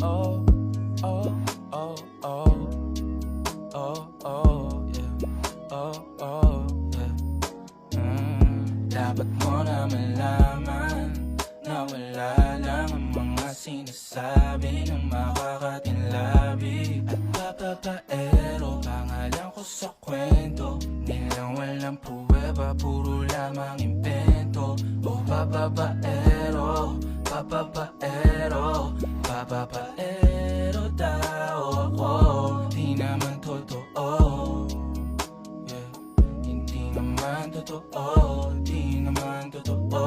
oh, oh, oh, oh, oh, oh, yeah, oh, oh, yeah. Dapat mo na malaman na wala lang ang mga sinasabi ng makakatinlabi at papapaero. Pangalan ko sa kwento, nilang walang pruweba, puro lamang impento. O papapaero, papapaero, papapaero daw ako. Di naman totoo, yeah. Hindi naman totoo, di naman totoo.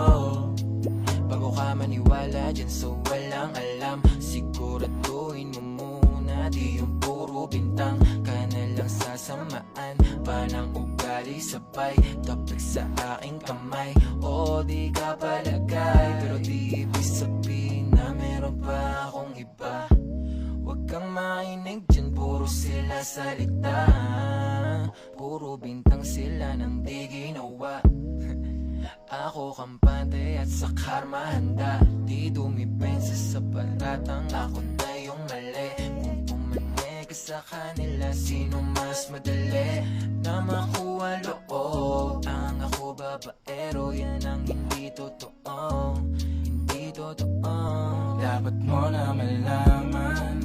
Bago ka maniwala dyan sa walang alam, siguraduhin mo muna di yung puro bintang ka na lang sasamaan pa ng ugali sabay tapik sa aking kamay. O di ka palagay, pero di ibig sabihin na meron pa akong iba. Huwag kang mainig dyan, puro sila salita, puro bintang sila nang di ginawa. Ako kampante at sa karma handa, di dumipensa sa baratang ako na yung mali. Kung pumanig ka sa kanila, sino mas madali na makuha loob? Ang ako babaero, yan ang hindi totoo, hindi totoo. Dapat mo na malaman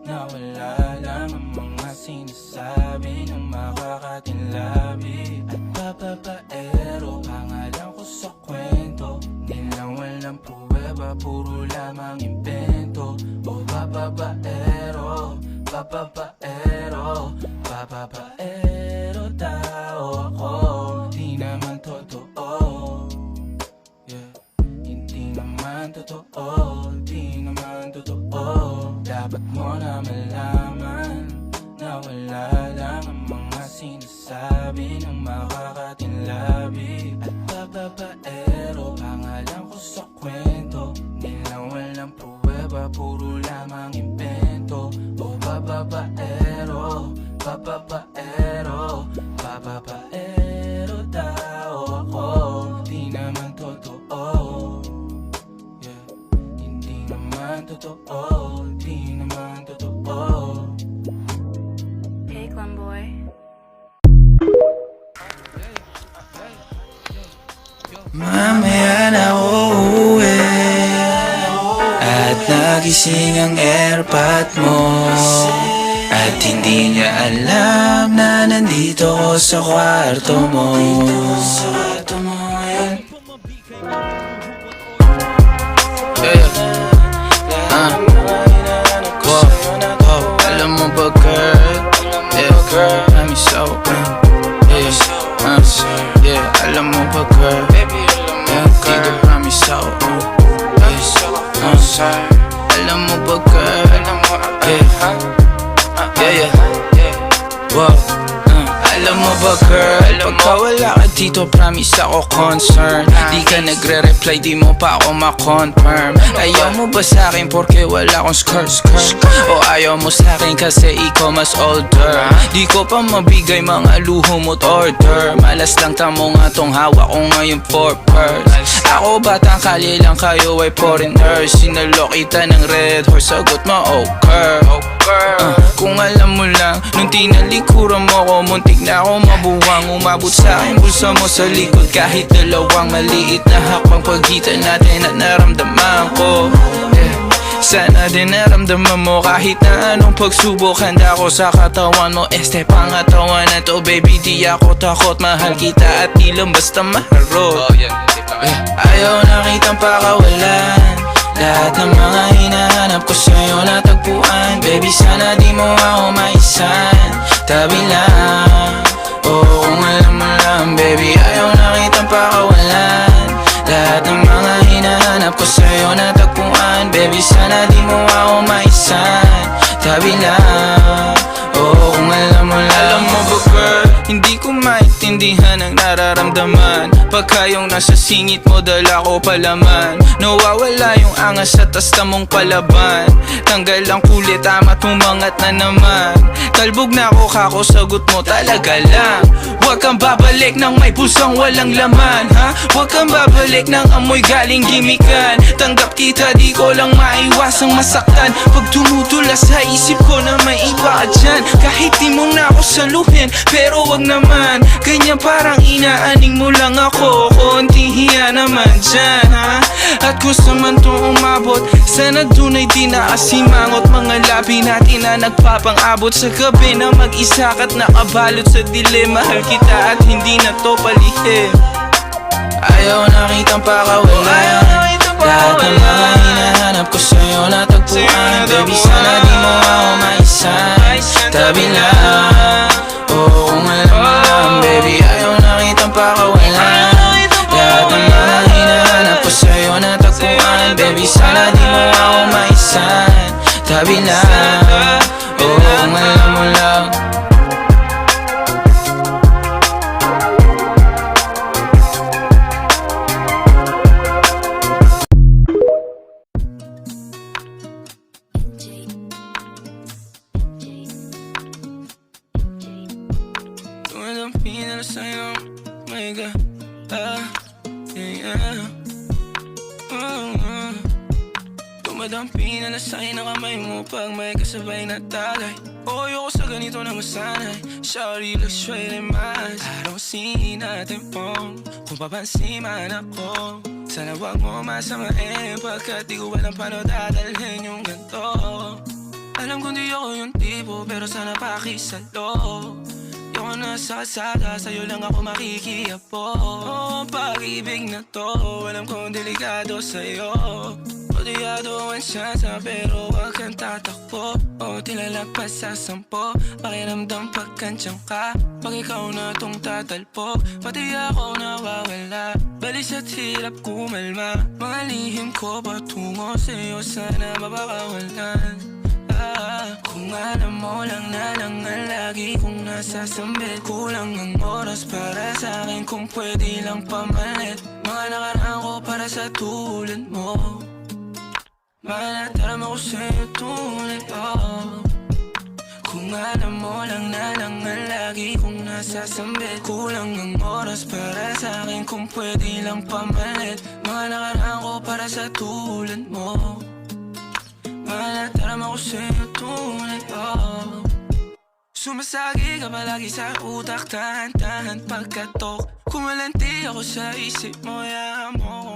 na wala lang ang mga sinasabi ng makakatinlabi at papapaero. Pangalan ko sa kwento, nilang walang pruweba, puro lamang impento. O papapaero, papapaero, papapaero daw ako. Di naman totoo, yeah. Hindi naman totoo, di naman totoo. Dapat mo na malaman na wala lang ang mga sinasabi ng makakatinlabi at papapaero. Pangalan ko sa kwento, nilang walang pruweba, puro lamang impento. O papapaero, papapaero, papapaero daw ako. Di naman totoo, yeah. Hindi naman totoo, di naman totoo. Hey, Glenboy. Mamaya na uuwi at nagising ang airpot mo at hindi niya alam na nandito ko sa kwarto mo. Alam mo ba girl, yeah, I'm so yeah, alam mo ba girl, yeah, dito promise ako, alam mo ba girl, yeah, wow. Alam mo ba girl, pagka wala ka dito promise ako concern. Di ka nagre-reply, di mo pa ako ma-confirm. Ayaw mo ba sa'kin porque wala akong skirt? O ayaw mo sa'kin kasi ikaw mas older? Di ko pa mabigay mga luho mo't order. Malas lang tamo nga tong hawak ko ngayon for purse. Ako batang kali lang, kayo ay foreigner. Sinalok kita ng red horse, sagot mo okay. Kung alam mo lang, nung tinalikuran mo ko, muntik na ako mabuwang. Umabot sa akin bulsa mo sa likod, kahit dalawang maliit na hakbang pagitan natin at naramdaman ko, yeah. Sana din naramdaman mo kahit na anong pagsubok, handa ko sa katawan mo. Este pangatawan na to baby, di ako takot. Mahal kita at di lang basta maharot, ayaw na kitang pakawalan. Lahat ng mga hinahanap ko sa'yo natagpuan. Baby sana di mo ako maisan, tabi lang. Oo kung alam mo lang baby, ayaw na kitang pakawalan. Lahat ng mga hinahanap ko sa'yo natagpuan. Baby sana di mo ako maisan, tabi lang. Oo kung alam mo lang. Alam mo ba girl, hindi ko maintindihan ang nararamdaman pagka yung nasa singit mo dala ko palaman. Nawawala yung angas sa tasta mong palaban. Tanggal ang kulit, ama't umangat na naman. Talbog na ako kako, sagot mo talaga lang. Huwag kang babalik ng may pusong walang laman, ha? Huwag kang babalik ng amoy galing gimikan. Tanggap kita, di ko lang maiwasang masaktan. Pag tumutula sa isip ko na may iba ka dyan. Kahit di mong na ako saluhin, pero wag naman. Ganyan parang inaaning mo lang ako. Konting hiya naman dyan, ha? At kung saan man to umabot, sana dun ay di nakasimangot. Mga labi natin na nagpapang-abot sa gabi na mag-isa ka't nakabalot sa dilim. Mahal kita at hindi na to palihim. Ayaw na kitang pakawalan. Lahat ng mga hinahanap ko sa'yo natagpuan. Baby, sana di mo ako maisan. Tabi lang, oo kung alam mo lang. Baby, ayaw na kitang pakawalan. Lahat ng mga hinahanap ko sa'yo natagpuan. Baby, sana di mo ako maisan. Tabi lang, oo kung alam mo lang. Tumadampi na sa'yo, my God, yeah. Tumadampi na sa'yo na kamay mo pag may kasabay na tagay. O ayoko sa ganito na masanay. Shawty looks straight in my eyes. I don't see nothing wrong kung papansin man ako. Sana wag mo masamain pagkat di ko alam paano dadalhin yung ganito. Alam kong di ako yung tipo pero sana pakisalo. Yung nasa kalsada, sa'yo lang ako makikiapo. Ang pag-ibig na to, alam kong delikado sa'yo. Odiyado ang siyansa pero wag kang tatakbo. O tilalagpas sa 10, pakiramdam pagkansyang ka. Pag ikaw na tong tatalpo, pati ako nawawala. Balis at hirap kumalma, mga lihim ko patungo sa'yo sana mapakawalan. Kung alam mo lang na lang ang lagi kong nasasambit. Kulang ang oras para sa akin kung pwede lang pamalit. Mga nakaraan ko para sa tulad mo. Manataram ako sa'yo tunay, oh. Kung alam mo lang na lang ang lagi kong nasasambit. Kulang ang oras para sa akin kung pwede lang pamalit. Mga nakaraan ko para sa tulad mo. Manataram ako sa'yo tunay, oh. Sumasagi ka palagi sa utak, tahan-tahan pagkatok. Kumalanti ako sa isip mo, yahan mo ko